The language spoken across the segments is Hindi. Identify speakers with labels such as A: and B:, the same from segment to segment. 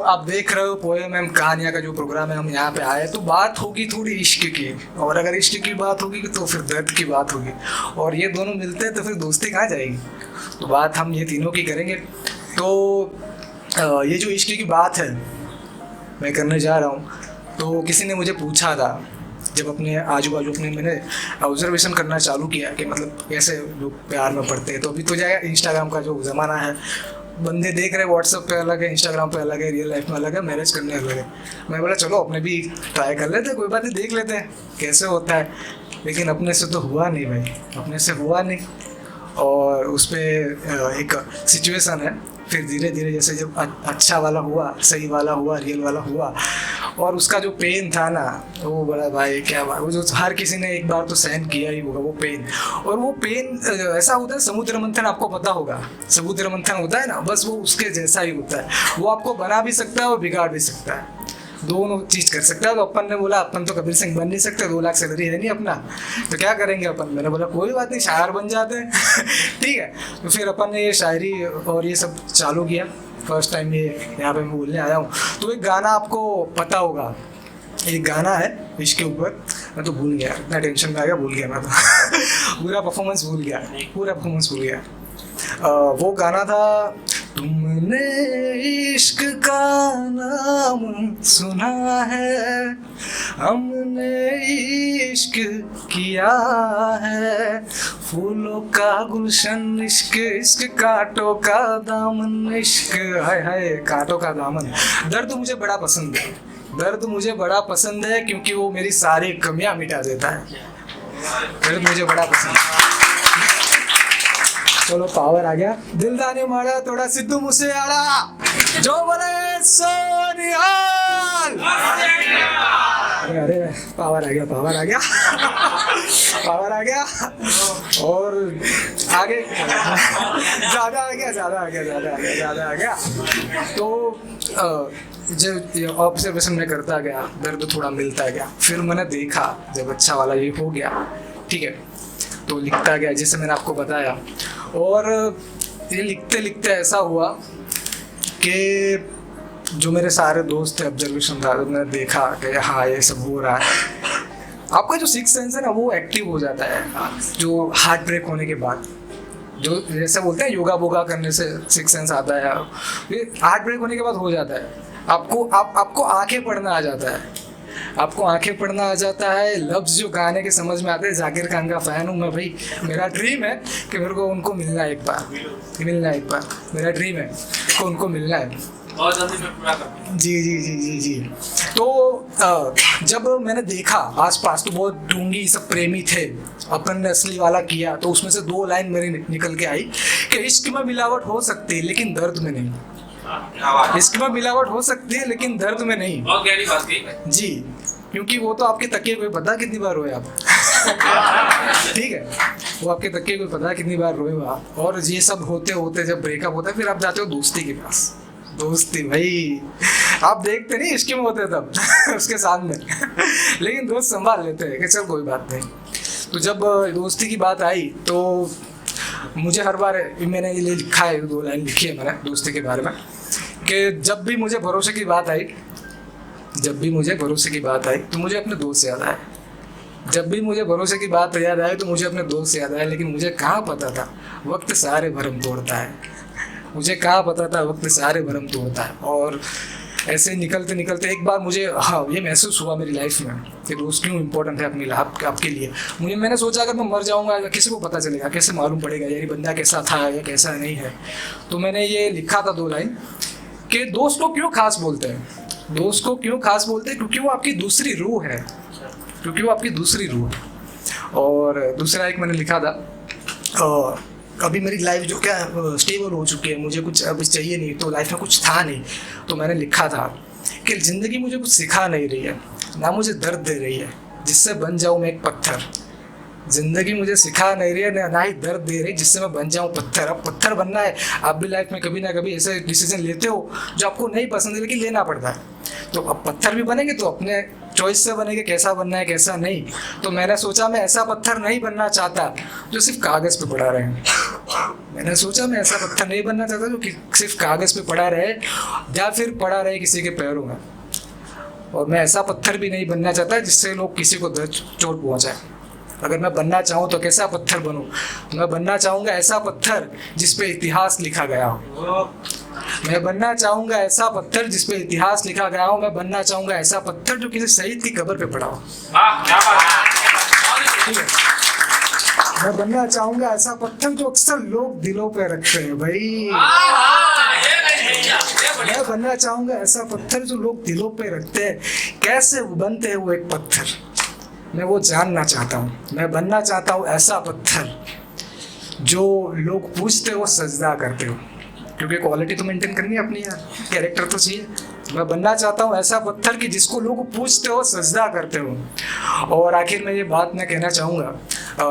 A: आप देख रहे हो पोएम एम कहानियाँ का जो प्रोग्राम है, हम यहाँ पे आए तो बात होगी थोड़ी इश्क की, और अगर इश्क की बात होगी तो फिर दर्द की बात होगी, और ये दोनों मिलते हैं तो फिर दोस्ती कहाँ जाएगी। तो बात हम ये तीनों की करेंगे। तो ये जो इश्क की बात है मैं करने जा रहा हूँ, तो किसी ने मुझे पूछा था जब अपने आजू बाजू अपने मैंने ऑब्जर्वेशन करना चालू किया कि मतलब कैसे लोग प्यार में पड़ते हैं। तो अभी तो जाएगा इंस्टाग्राम का जो ज़माना है, बंदे देख रहे हैं व्हाट्सएप पे अलग है, इंस्टाग्राम पे अलग है, रियल लाइफ में अलग है, मैरिज करने अलग है। मैं बोला चलो अपने भी ट्राई कर लेते हैं, कोई बात नहीं, देख लेते हैं कैसे होता है। लेकिन अपने से तो हुआ नहीं भाई, अपने से हुआ नहीं। और उस पर एक सिचुएशन है, फिर धीरे धीरे जैसे जब अच्छा वाला हुआ, सही वाला हुआ, रियल वाला हुआ, और उसका जो पेन था ना, वो बड़ा भाई क्या बात, वो जो हर किसी ने एक बार तो सहन किया ही होगा वो पेन। और वो पेन ऐसा होता है, समुद्र मंथन आपको पता होगा, समुद्र मंथन होता है ना, बस वो उसके जैसा ही होता है। वो आपको बना भी सकता है और बिगाड़ भी सकता है, दोनों चीज़ कर सकता है। तो अपन ने बोला अपन तो कबीर सिंह बन नहीं सकते, 2 लाख सैलरी है नहीं अपना, तो क्या करेंगे अपन। मैंने बोला कोई बात नहीं, शायर बन जाते हैं ठीक है। तो फिर अपन ने ये शायरी और ये सब चालू किया। फर्स्ट टाइम ये यहाँ पे मैं बोलने आया हूँ। तो एक गाना आपको पता होगा, एक गाना है इसके ऊपर, मैं तो भूल गया, इतना टेंशन में आ गया, भूल गया मैं तो पूरा परफॉर्मेंस भूल गया, पूरा परफॉर्मेंस भूल गया। वो गाना था, तुमने इश्क का नाम सुना है, हमने इश्क किया है, फूलों का गुलशन इश्क, इश्क कांटों का दामन इश्क, हाय हाय कांटों का दामन। दर्द मुझे बड़ा पसंद है, दर्द मुझे बड़ा पसंद है, क्योंकि वो मेरी सारी कमियां मिटा देता है। दर्द मुझे बड़ा पसंद है। चलो पावर आ गया, दिलदाने मारा थोड़ा सिद्धू मूसेवाला, जो बोले सोनिहाल। अरे पावर आ गया, पावर आ गया पावर आ गया। और आगे ज़्यादा आ गया, ज़्यादा आ गया, ज़्यादा आ गया, ज़्यादा आ गया। तो जब ऑब्जर्वेशन में करता गया, दर्द थोड़ा मिलता गया, फिर मैंने देखा जब अच्छा वाला ये हो गया, ठीक है, तो लिखता गया जैसे मैंने आपको बताया। और ये लिखते लिखते ऐसा हुआ कि जो मेरे सारे दोस्त थे, ऑब्जर्वेशन था, तो मैंने देखा कि हाँ ये सब हो रहा है। आपका जो सिक्स सेंस है ना वो एक्टिव हो जाता है, जो हार्ट ब्रेक होने के बाद, जो जैसे बोलते हैं योगा वोगा करने से सिक्स सेंस आता है, ये हार्ट ब्रेक होने के बाद हो जाता है। आपको आंखें पढ़ना आ जाता है, आपको आंखें पढ़ना आ जाता है, लफ्ज़ जो गाने के समझ में आते हैं। जाकिर खान का फ़ैन हूँ मैं भाई, मेरा ड्रीम है कि मेरे को उनको मिलना है एक बार, मिलना है एक बार, मेरा ड्रीम है कि उनको मिलना है,
B: बहुत जल्दी मैं पूरा कर।
A: जी जी जी जी जी। तो जब मैंने देखा आसपास तो बहुत ढूंढी, सब प्रेमी थे, अपन ने असली वाला किया, तो उसमें से 2 लाइन मेरी निकल के आई कि इश्क में मिलावट हो सकती है लेकिन दर्द में नहीं, इश्क में मिलावट हो सकती है लेकिन दर्द में नहीं।
B: बहुत गहरी बात कही
A: जी, क्योंकि वो तो आपके तकिए को पता कितनी बार रोए आप ठीक है, वो आपके तकिए को पता कितनी बार रोए हो आप। और ये सब होते होते जब ब्रेकअप होता है, फिर आप जाते हो दोस्ती के पास। दोस्ती भाई आप देखते नहीं इश्क में होते तब उसके सामने लेकिन दोस्त संभाल लेते हैं कि चल कोई बात नहीं। तो जब दोस्ती की बात आई तो मुझे हर बार, मैंने ये लिखा है, 2 लाइन लिखी है मैंने दोस्ती के बारे में, कि जब भी मुझे भरोसे की बात आई, जब भी मुझे भरोसे की बात आई तो मुझे अपने दोस्त याद आए, जब भी मुझे भरोसे की बात याद आए तो मुझे अपने दोस्त याद आए। लेकिन मुझे कहाँ पता था वक्त सारे भरम तोड़ता है, मुझे कहाँ पता था वक्त सारे भरम तोड़ता है। और ऐसे निकलते निकलते एक बार मुझे हाँ ये महसूस हुआ मेरी लाइफ में कि दोस्त क्यों इम्पोर्टेंट है अपनी आपके लिए। मैंने सोचा अगर मैं मर जाऊँगा किसी को पता चलेगा, कैसे मालूम पड़ेगा यार बंदा कैसा था या कैसा नहीं है। तो मैंने ये लिखा था 2 लाइन कि दोस्त को क्यों खास बोलते हैं, दोस्त को क्यों खास बोलते हैं, क्योंकि वो आपकी दूसरी रूह है, क्योंकि वो आपकी दूसरी रूह है। और दूसरा एक मैंने लिखा था, अभी मेरी लाइफ जो क्या स्टेबल हो चुकी है, मुझे कुछ अब चाहिए नहीं, तो लाइफ में कुछ था नहीं, तो मैंने लिखा था कि ज़िंदगी मुझे कुछ सिखा नहीं रही है, ना मुझे दर्द दे रही है जिससे बन जाऊँ मैं एक पत्थर। ज़िंदगी मुझे सिखा नहीं रही है, ना ही दर्द दे रही जिससे मैं बन जाऊँ पत्थर। अब पत्थर बनना है, आप भी लाइफ में कभी ना कभी ऐसे डिसीजन लेते हो जो आपको नहीं पसंद है लेकिन लेना पड़ता है। तो अब पत्थर भी बनेंगे तो अपने चॉइस से बनेंगे, कैसा बनना है कैसा नहीं। तो मैंने सोचा मैं ऐसा पत्थर नहीं बनना चाहता जो सिर्फ कागज़ पे पड़ा रहे, मैंने सोचा मैं ऐसा पत्थर नहीं बनना चाहता जो कि सिर्फ कागज पे पड़ा रहे या फिर पड़ा रहे किसी के पैरों में। और मैं ऐसा पत्थर भी नहीं बनना चाहता जिससे लोग किसी को दर्द चोट पहुंचाए। अगर मैं बनना चाहूँ तो कैसा पत्थर बनूँ? मैं बनना चाहूँगा ऐसा पत्थर जिस पे इतिहास लिखा गया हो। मैं बनना चाहूँगा ऐसा पत्थर जिस पे इतिहास लिखा गया हो। मैं बनना चाहूँगा ऐसा पत्थर जो किसी शहीद की कब्र पे पड़ा हो।
B: वाह, क्या बात है।
A: ठीक है? मैं बनना चाहूँगा ऐसा पत्थर जो अक्सर लोग दिलों पे रखते हैं भाई।
B: ये नहीं भैया, ये बढ़िया।
A: मैं बनना चाहूँगा ऐसा पत्थर जो लोग दिलों पे रखते हैं। कैसे बनते हैं वो एक पत्थर, मैं वो जानना चाहता हूँ। मैं बनना चाहता हूँ ऐसा पत्थर जो लोग पूछते हो सजदा करते हो, क्योंकि क्वालिटी तो मेंटेन करनी है अपनी यार, कैरेक्टर तो चाहिए। मैं बनना चाहता हूँ ऐसा पत्थर कि जिसको लोग पूछते हो सजदा करते हो। और आखिर में ये बात मैं कहना चाहूँगा,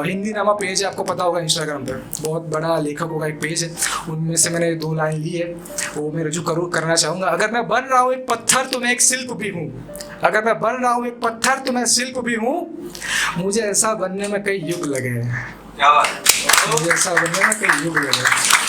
A: हिंदी नामा पेज है, आपको पता होगा इंस्टाग्राम पर, बहुत बड़ा लेखकों का एक पेज है, उनमें से मैंने 2 लाइन ली है, वो मैं रजू करना चाहूँगा। अगर मैं बन रहा हूँ एक पत्थर तो मैं एक शिल्प भी हूँ। अगर मैं बन रहा हूँ एक पत्थर तो मैं शिल्प भी हूँ। मुझे ऐसा बनने में कई युग लगे हैं।
B: क्या बात है।
A: मुझे ऐसा बनने में कई युग लगे हैं।